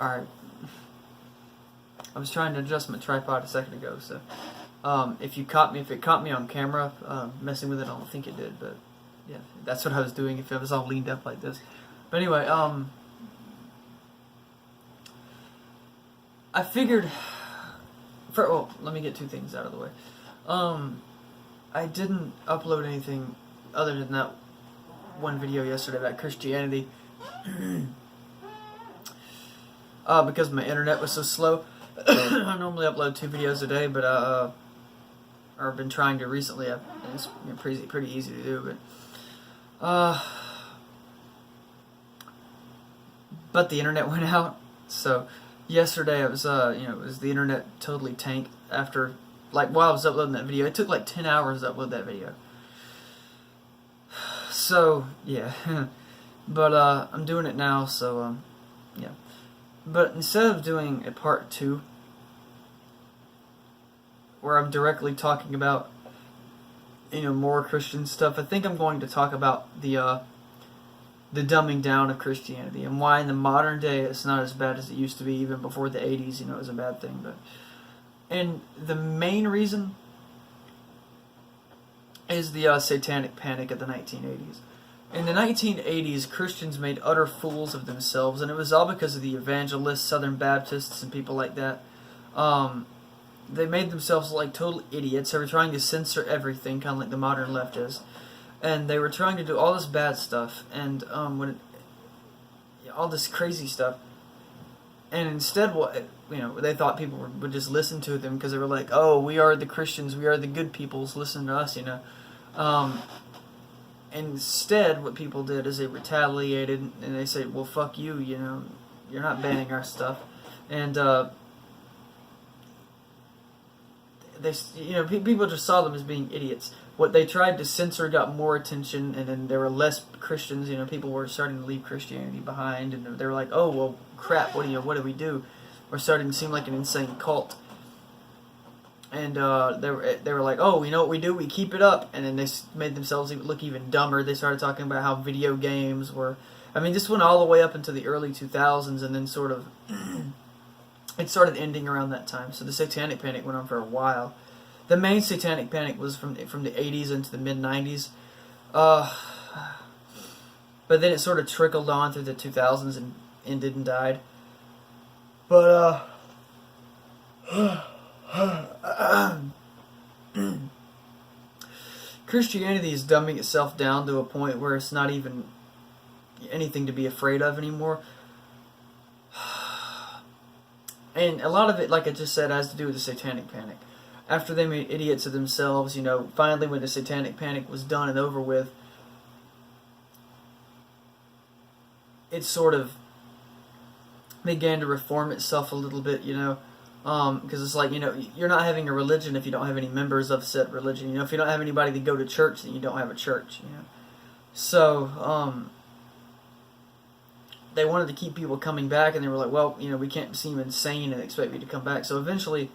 Alright. I was trying to adjust my tripod a second ago, so if it caught me on camera messing with it, I don't think it did, but yeah, that's what I was doing if I was all leaned up like this. But anyway, I figured let me get two things out of the way. I didn't upload anything other than that one video yesterday about Christianity because my internet was so slow. I normally upload 2 videos a day, but I've been trying to recently. It's pretty easy to do, but the internet went out. So yesterday it was the internet totally tanked after, like, while I was uploading that video. It took like 10 hours to upload that video. So yeah, but I'm doing it now. So yeah. But instead of doing a part 2, where I'm directly talking about, more Christian stuff, I think I'm going to talk about the dumbing down of Christianity and why in the modern day it's not as bad as it used to be. Even before the 80s, it was a bad thing. And the main reason is the satanic panic of the 1980s. In the 1980s, Christians made utter fools of themselves, and it was all because of the evangelists, Southern Baptists, and people like that. They made themselves like total idiots. They were trying to censor everything, kind of like the modern left is. And they were trying to do all this bad stuff, and all this crazy stuff. And instead, they thought people would just listen to them because they were like, "Oh, we are the Christians, we are the good peoples, listen to us," Instead, what people did is they retaliated, and they said, "Well, fuck you, you're not banning our stuff," and people just saw them as being idiots. What they tried to censor got more attention, and then there were less Christians. People were starting to leave Christianity behind, and they were like, "Oh, well, crap, what do we do?" We're starting to seem like an insane cult. And they were like, "Oh, you know what we do? We keep it up." And then they made themselves look even dumber. They started talking about how video games were... this went all the way up into the early 2000s, and then sort of... it started ending around that time. So the Satanic Panic went on for a while. The main Satanic Panic was from the 80s into the mid-90s. But then it sort of trickled on through the 2000s and ended and died. But, Christianity is dumbing itself down to a point where it's not even anything to be afraid of anymore. And a lot of it, like I just said, has to do with the Satanic Panic. After they made idiots of themselves, finally when the Satanic Panic was done and over with, it sort of began to reform itself a little bit, because it's like, you're not having a religion if you don't have any members of said religion. If you don't have anybody to go to church, then you don't have a church. So they wanted to keep people coming back, and they were like, "Well, we can't seem insane and expect you to come back." So eventually,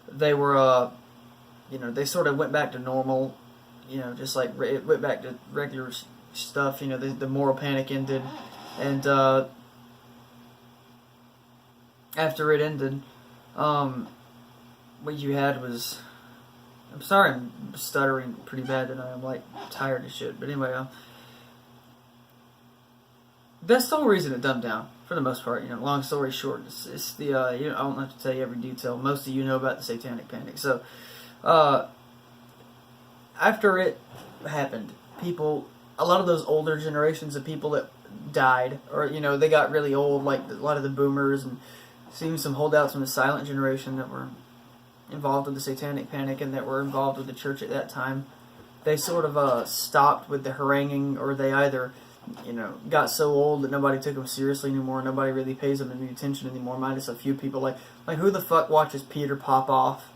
they were, they sort of went back to normal, just like it went back to regular stuff. The moral panic ended, and after it ended, what you had was... I'm sorry I'm stuttering pretty bad tonight. I'm like tired as shit. But anyway, that's the whole reason it dumbed down for the most part. Long story short, it's the I don't have to tell you every detail. Most of you know about the Satanic Panic. So after it happened, a lot of those older generations of people that died, or they got really old, like a lot of the boomers, and seeing some holdouts from the silent generation that were involved with the Satanic Panic and that were involved with the church at that time, they sort of stopped with the haranguing, or they either got so old that nobody took them seriously anymore. Nobody really pays them any attention anymore, minus a few people. Like who the fuck watches Peter pop off?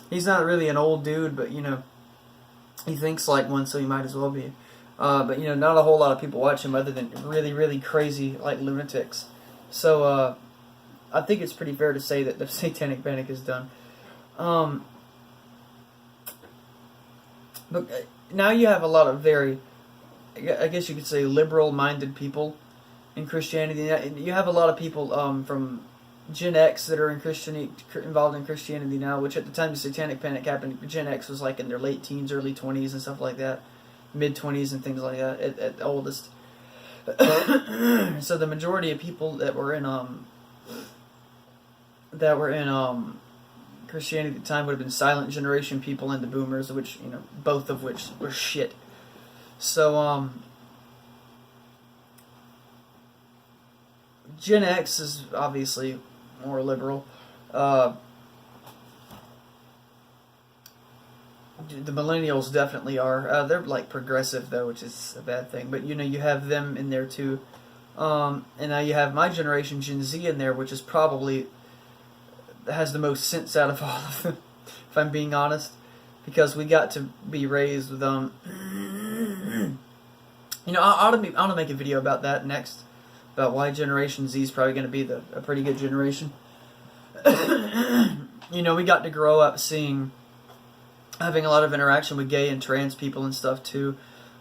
He's not really an old dude, but he thinks like one, so he might as well be. But not a whole lot of people watch him other than really, really crazy, like, lunatics. So I think it's pretty fair to say that the Satanic Panic is done. But now you have a lot of very, I guess you could say, liberal-minded people in Christianity. You have a lot of people from Gen X that are involved in Christianity now, which at the time the Satanic Panic happened, Gen X was like in their late teens, early 20s and stuff like that, mid-20s and things like that at the oldest. So the majority of people that were in Christianity at the time would have been silent generation people and the boomers, which, you know, both of which were shit. So Gen X is obviously more liberal. The millennials definitely are. They're like progressive though, which is a bad thing. But you know, you have them in there too. And now you have my generation, Gen Z, in there, which is probably has the most sense out of all of them, if I'm being honest, because we got to be raised with you know, I ought to make a video about that next, about why Generation Z is probably going to be a pretty good generation. You know, we got to grow up having a lot of interaction with gay and trans people and stuff too.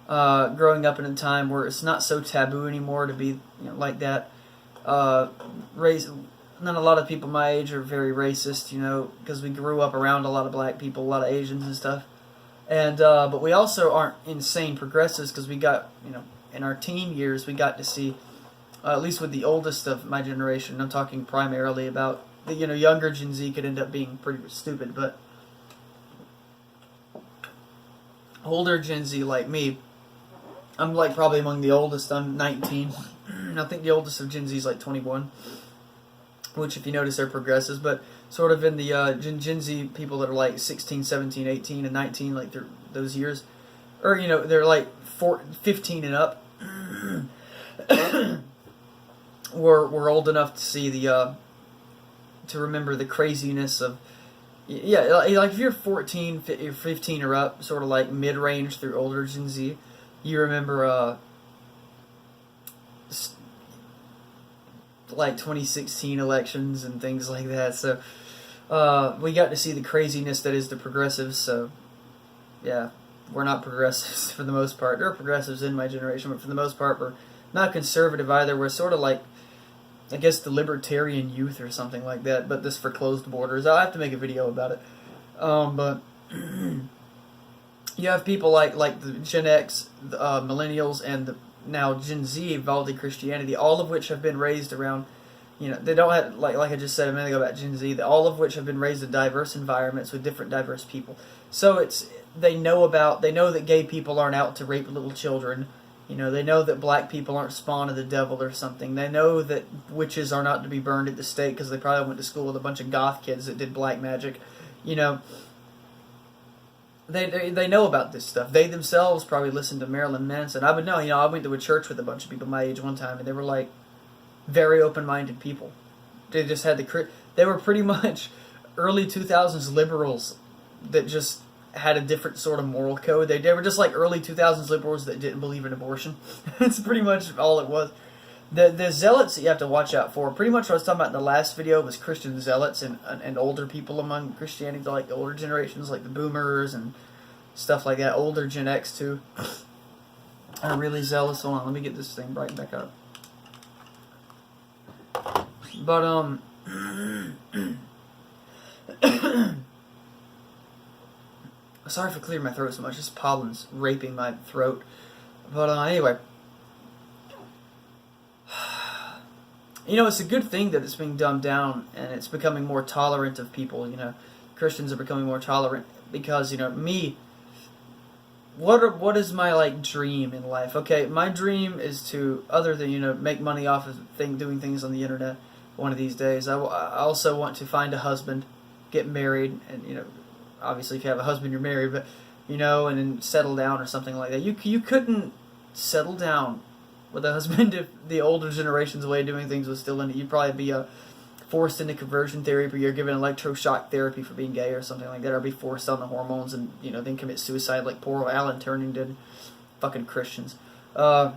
Growing up in a time where it's not so taboo anymore to be, you know, like that. And then a lot of people my age are very racist, you know, because we grew up around a lot of black people, a lot of Asians and stuff. And but we also aren't insane progressives, because we got, you know, in our teen years we got to see, at least with the oldest of my generation, I'm talking primarily about the, you know, younger Gen Z could end up being pretty stupid, but older Gen Z like me, I'm like probably among the oldest. I'm 19. I think the oldest of Gen Z is like 21, which if you notice they're progressives, but sort of in the Gen Z people that are like 16, 17, 18, and 19, like they're those years, or you know, they're like 15 and up. We're old enough to see to remember the craziness of, yeah, like if you're 14, 15 or up, sort of like mid-range through older Gen Z, you remember like 2016 elections and things like that. So we got to see the craziness that is the progressives. So yeah, we're not progressives for the most part. There are progressives in my generation, but for the most part we're not conservative either. We're sort of like, I guess, the libertarian youth or something like that, but this for closed borders. I'll have to make a video about it. But you have people like the Gen X, the millennials, and the now Gen Z involved in Christianity, all of which have been raised around, you know, they don't have, like I just said a minute ago about Gen Z, all of which have been raised in diverse environments with different diverse people. So they know that gay people aren't out to rape little children. You know, they know that black people aren't spawn of the devil or something. They know that witches are not to be burned at the stake because they probably went to school with a bunch of goth kids that did black magic. You know, they know about this stuff. They themselves probably listened to Marilyn Manson. I would know. You know, I went to a church with a bunch of people my age one time, and they were like very open-minded people. They just had they were pretty much early 2000s liberals that just had a different sort of moral code. They were just like early 2000s liberals that didn't believe in abortion. That's pretty much all it was. The zealots that you have to watch out for, pretty much what I was talking about in the last video, was Christian zealots and older people among Christianity, like the older generations, like the boomers and stuff like that. Older Gen X too are really zealous. Hold on, let me get this thing brightened back up. But sorry for clearing my throat so much. This pollen's raping my throat. But anyway, you know, it's a good thing that it's being dumbed down and it's becoming more tolerant of people. You know, Christians are becoming more tolerant because, you know, me. What is my like dream in life? Okay, my dream is to, other than, you know, make money off of doing things on the internet one of these days. I also want to find a husband, get married, and, you know, obviously if you have a husband you're married, but, you know, and then settle down or something like that. You couldn't settle down with a husband if the older generation's way of doing things was still in it. You'd probably be forced into conversion therapy, you're given electroshock therapy for being gay or something like that, or be forced on the hormones and, you know, then commit suicide like poor Alan Turing did. Fucking Christians. No,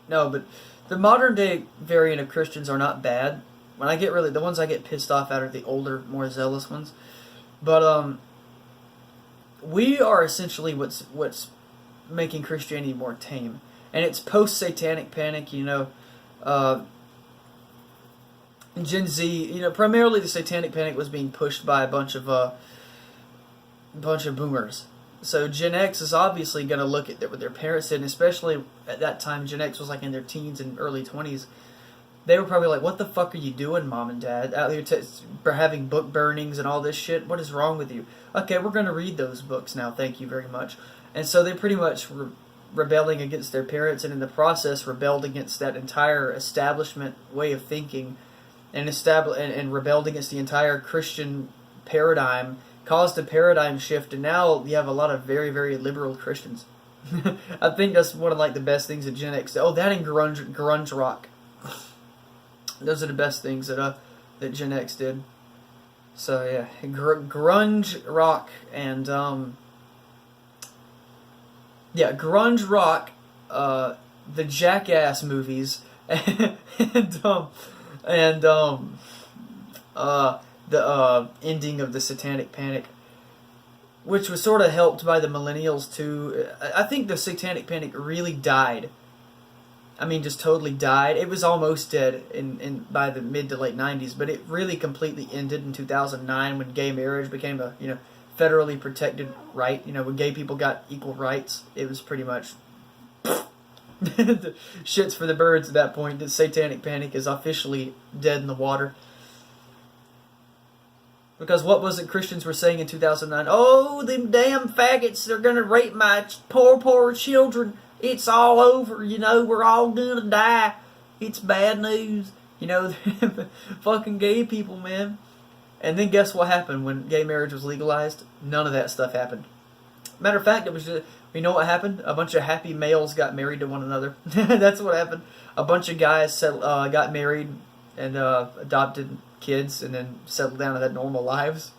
but the modern day variant of Christians are not bad. When I get the ones I get pissed off at are the older, more zealous ones. But we are essentially what's making Christianity more tame. and it's post-satanic panic, you know. Gen Z, you know, primarily the satanic panic was being pushed by a bunch of boomers. So Gen X is obviously going to look at what their parents did, and especially at that time, Gen X was like in their teens and early 20s. They were probably like, what the fuck are you doing, Mom and Dad? Out here having book burnings and all this shit? What is wrong with you? Okay, we're going to read those books now, thank you very much. And so they pretty much were rebelling against their parents, and in the process rebelled against that entire establishment way of thinking, and rebelled against the entire Christian paradigm, caused a paradigm shift, and now you have a lot of very, very liberal Christians. I think that's one of like the best things that Gen X did. Oh, that and grunge rock. Those are the best things that Gen X did. So yeah, grunge rock and grunge rock, the Jackass movies, and the ending of the Satanic Panic, which was sort of helped by the millennials too. I think the Satanic Panic really died. I mean, just totally died. It was almost dead in by the mid to late 90s, but it really completely ended in 2009 when gay marriage became a, you know, federally protected right. You know, when gay people got equal rights, it was pretty much the shits for the birds at that point. The Satanic Panic is officially dead in the water. Because what was it Christians were saying in 2009? Oh, them damn faggots, they're going to rape my poor children. It's all over, you know, we're all going to die. It's bad news. You know, fucking gay people, man. And then guess what happened when gay marriage was legalized? None of that stuff happened. Matter of fact, it was just, you know what happened? A bunch of happy males got married to one another. That's what happened. A bunch of guys got married and adopted kids and then settled down and had normal lives.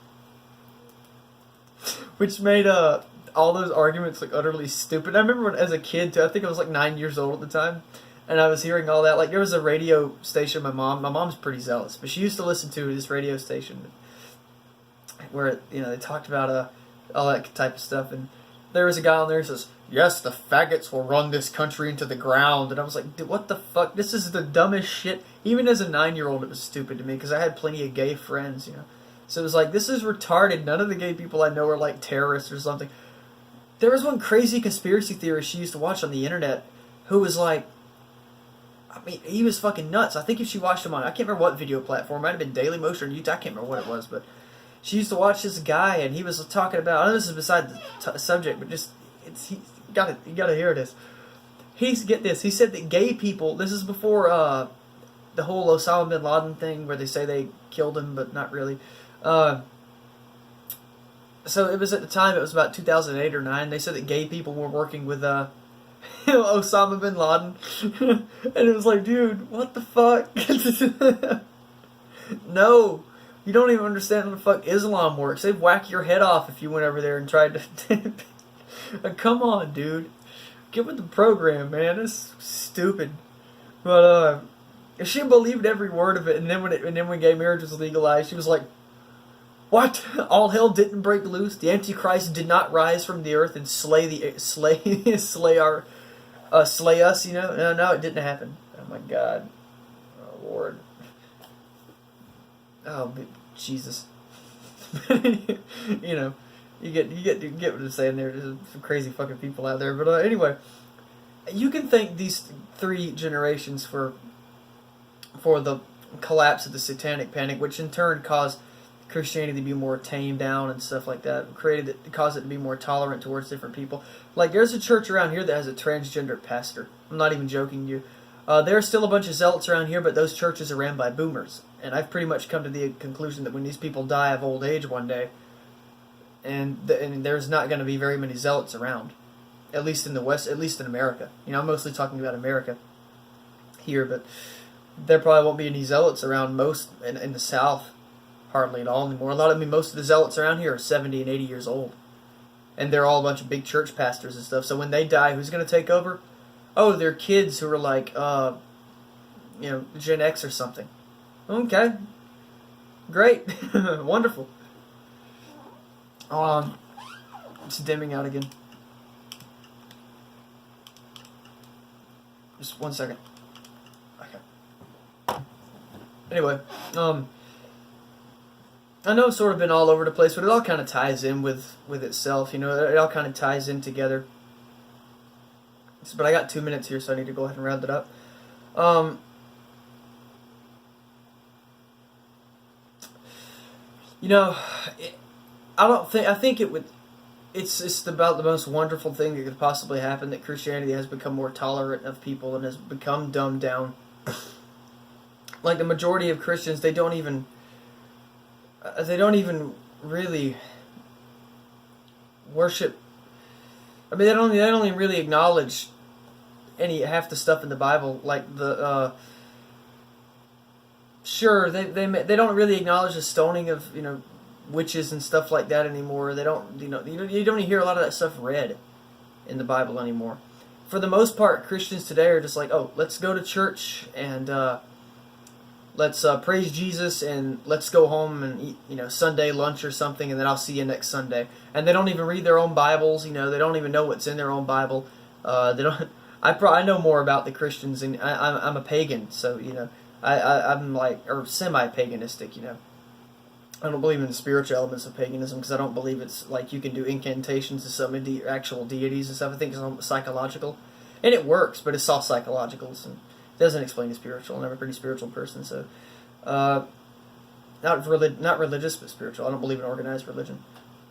Which made all those arguments like utterly stupid. I remember when, as a kid too, I think I was like 9 years old at the time, and I was hearing all that. Like there was a radio station my mom's pretty zealous, but she used to listen to this radio station where, you know, they talked about all that type of stuff, and there was a guy on there who says, yes, the faggots will run this country into the ground, and I was like, dude, what the fuck? This is the dumbest shit. Even as a 9-year-old, it was stupid to me because I had plenty of gay friends, you know. So it was like, this is retarded. None of the gay people I know are like terrorists or something. There was one crazy conspiracy theorist she used to watch on the internet who was like, I mean, he was fucking nuts. I think if she watched him on, I can't remember what video platform, it might have been Daily Motion or YouTube, I can't remember what it was, but she used to watch this guy and he was talking about, I know this is beside the subject, but just, you gotta hear this. Get this, he said that gay people, this is before the whole Osama bin Laden thing where they say they killed him, but not really. So it was at the time, it was about 2008 or 9, they said that gay people were working with Osama bin Laden. And it was like, dude, what the fuck? No, you don't even understand how the fuck Islam works. They'd whack your head off if you went over there and tried to... Come on, dude. Get with the program, man. It's stupid. But if she believed every word of it, and then when gay marriage was legalized, she was like, what? All hell didn't break loose. The Antichrist did not rise from the earth and slay us. You know, no, it didn't happen. Oh my God, oh Lord, oh Jesus. You know, you get what I'm saying. There's some crazy fucking people out there. But anyway, you can thank these 3 generations for the collapse of the Satanic Panic, which in turn caused Christianity to be more tamed down and stuff like that. Caused it to be more tolerant towards different people. Like there's a church around here that has a transgender pastor. I'm not even joking you. There are still a bunch of zealots around here, but those churches are ran by boomers. And I've pretty much come to the conclusion that when these people die of old age one day, and there's not going to be very many zealots around, at least in the West, at least in America. You know, I'm mostly talking about America here, but there probably won't be any zealots around most in the South. Hardly at all anymore. Most of the zealots around here are 70 and 80 years old. And they're all a bunch of big church pastors and stuff. So when they die, who's going to take over? Oh, they're kids who are like, you know, Gen X or something. Okay. Great. Wonderful. It's dimming out again. Just 1 second. Okay. Anyway, I know I've sort of been all over the place, but it all kind of ties in with itself. You know, it all kind of ties in together. But I got 2 minutes here, so I need to go ahead and round it up. You know, I think it would. It's about the most wonderful thing that could possibly happen, that Christianity has become more tolerant of people and has become dumbed down. Like the majority of Christians, they don't even really worship. I mean, they don't even really acknowledge half the stuff in the Bible, like the. Sure, they don't really acknowledge the stoning of witches and stuff like that anymore. They don't you don't even hear a lot of that stuff read in the Bible anymore. For the most part, Christians today are just like, oh, let's go to church and let's praise Jesus and let's go home and eat Sunday lunch or something, and then I'll see you next Sunday. And they don't even read their own Bibles. They don't even know what's in their own Bible. They don't. I know more about the Christians, and I'm a pagan, so I'm like, or semi-paganistic, I don't believe in the spiritual elements of paganism, because I don't believe it's like you can do incantations to summon actual deities and stuff. I think it's psychological. And it works, but it's all psychological. So it doesn't explain the spiritual. I'm a pretty spiritual person, so not religious, but spiritual. I don't believe in organized religion.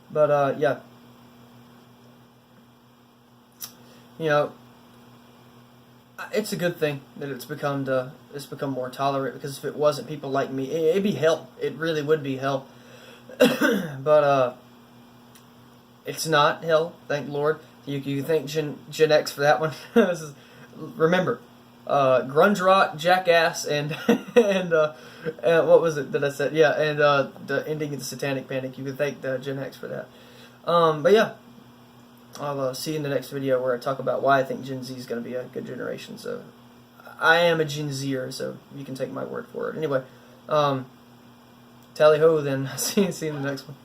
But yeah. It's a good thing that it's become more tolerant, because if it wasn't people like me, it'd be hell. It really would be hell. But it's not hell, thank Lord. You thank Gen X for that one. Remember, grunge rock, jackass, and what was it that I said? Yeah, and the ending of the Satanic Panic. You can thank the Gen X for that. But yeah. I'll see you in the next video where I talk about why I think Gen Z is going to be a good generation. So, I am a Gen Zer, so you can take my word for it. Anyway, tally ho then. See you in the next one.